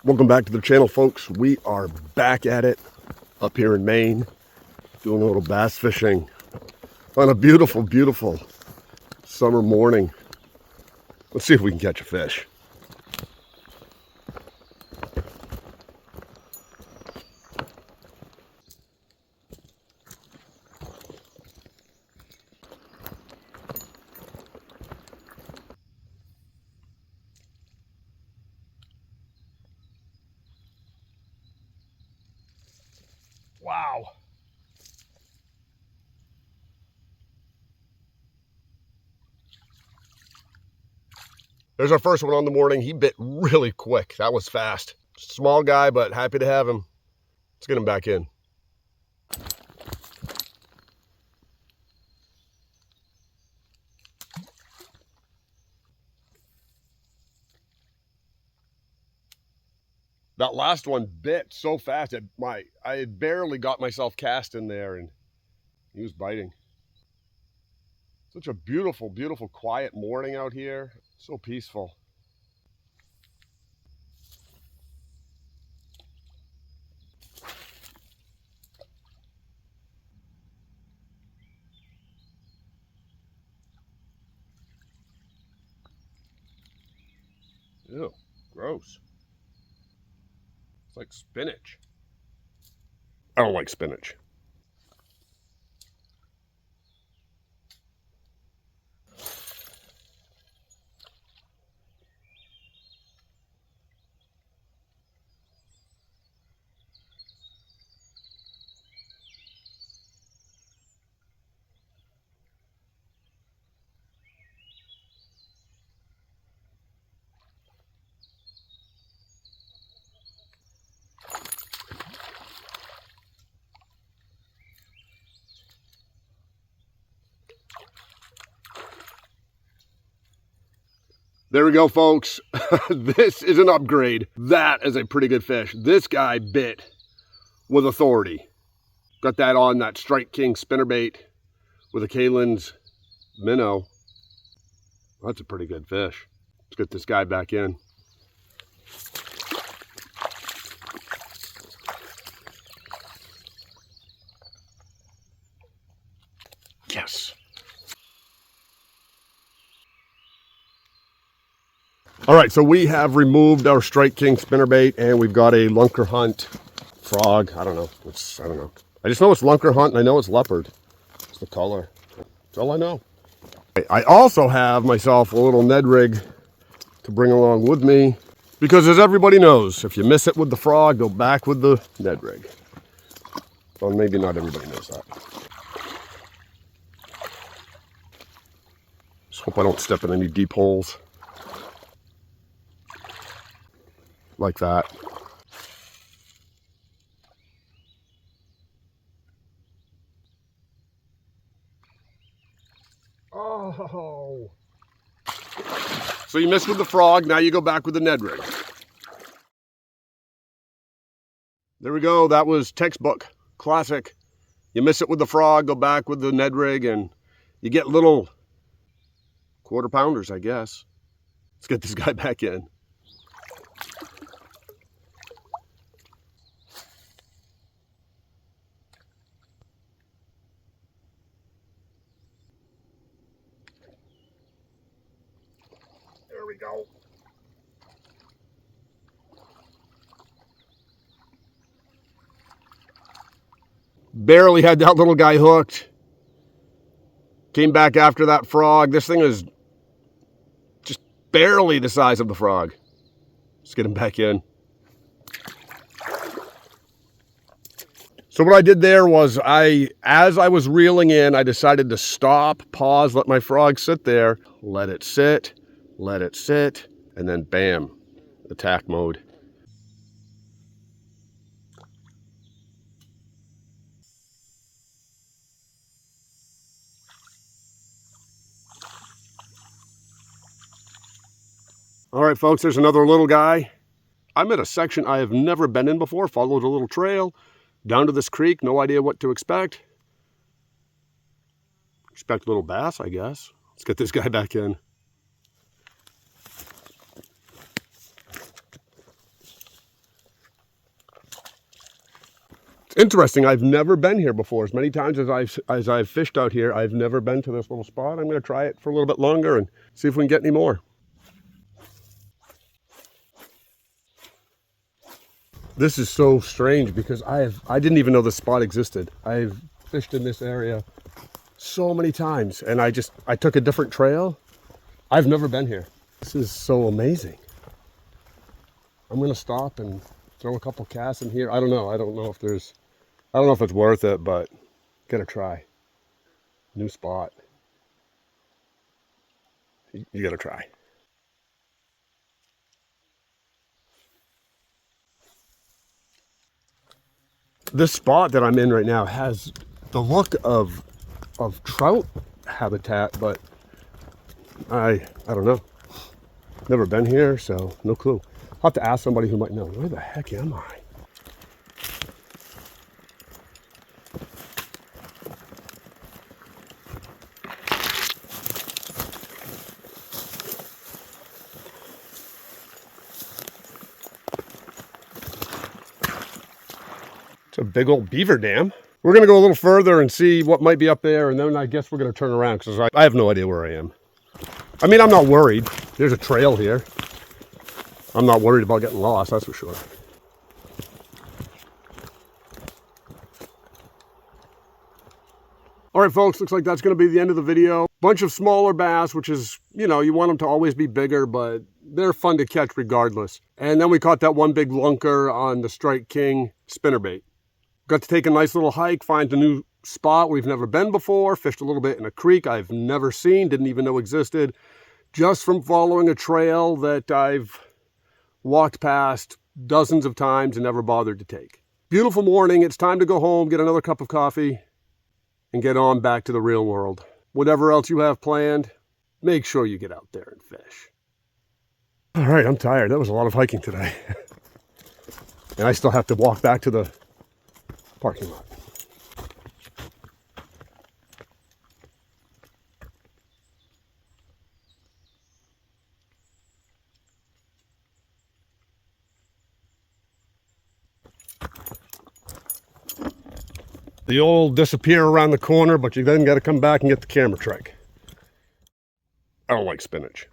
Welcome back to the channel, folks. We are back at it up here in Maine, doing a little bass fishing on a beautiful, beautiful summer morning. Let's see if we can catch a fish. Wow. There's our first one on the morning. He bit really quick. That was fast. Small guy, but happy to have him. Let's get him back in. That last one bit so fast that I had barely got myself cast in there, and he was biting. Such a beautiful, beautiful, quiet morning out here. So peaceful. Ew, gross. It's like spinach. I don't like spinach. There we go, folks. This is an upgrade. That is a pretty good fish. This guy bit with authority. Got that on that Strike King spinnerbait with a Kalin's minnow. That's a pretty good fish. Let's get this guy back in. Yes. All right, so we have removed our Strike King spinnerbait, and we've got a Lunker Hunt frog. I don't know. I don't know. I just know it's Lunker Hunt, and I know it's leopard. It's the color. That's all I know. I also have myself a little Ned rig to bring along with me, because as everybody knows, if you miss it with the frog, go back with the Ned rig. Well, maybe not everybody knows that. Just hope I don't step in any deep holes. Like that. Oh. So you missed with the frog, now you go back with the Ned rig. There we go, that was textbook, classic. You miss it with the frog, go back with the Ned rig, and you get little quarter pounders, I guess. Let's get this guy back in. There we go. Barely had that little guy hooked. Came back after that frog. This thing is just barely the size of the frog. Let's get him back in. So what I did there was as I was reeling in, I decided to stop, pause, let my frog sit there, let it sit, and then bam, attack mode. All right, folks, there's another little guy. I'm at a section I have never been in before, followed a little trail down to this creek, no idea what to expect. Expect little bass, I guess. Let's get this guy back in. Interesting. I've never been here before. As many times as I've fished out here, I've never been to this little spot. I'm going to try it for a little bit longer and see if we can get any more. This is so strange because I didn't even know this spot existed. I've fished in this area so many times, and I took a different trail. I've never been here. This is so amazing. I'm going to stop and throw a couple casts in here. I don't know. I don't know if it's worth it, but gotta try. New spot. You gotta try. This spot that I'm in right now has the look of trout habitat, but I don't know. Never been here, so no clue. I'll have to ask somebody who might know. Where the heck am I? It's a big old beaver dam. We're gonna go a little further and see what might be up there, and then I guess we're gonna turn around because I have no idea where I am. I mean, I'm not worried. There's a trail here. I'm not worried about getting lost, that's for sure. All right, folks, looks like that's going to be the end of the video. Bunch of smaller bass, which is, you know, you want them to always be bigger, but they're fun to catch regardless. And then we caught that one big lunker on the Strike King spinnerbait. Got to take a nice little hike, find a new spot we've never been before, fished a little bit in a creek I've never seen, didn't even know existed, just from following a trail that I've walked past dozens of times and never bothered to take. Beautiful morning. It's time to go home, get another cup of coffee, and get on back to the real world. Whatever else you have planned, make sure you get out there and fish. All right, I'm tired. That was a lot of hiking today. And I still have to walk back to the parking lot. The old disappear around the corner, but you then got to come back and get the camera trick. I don't like spinach.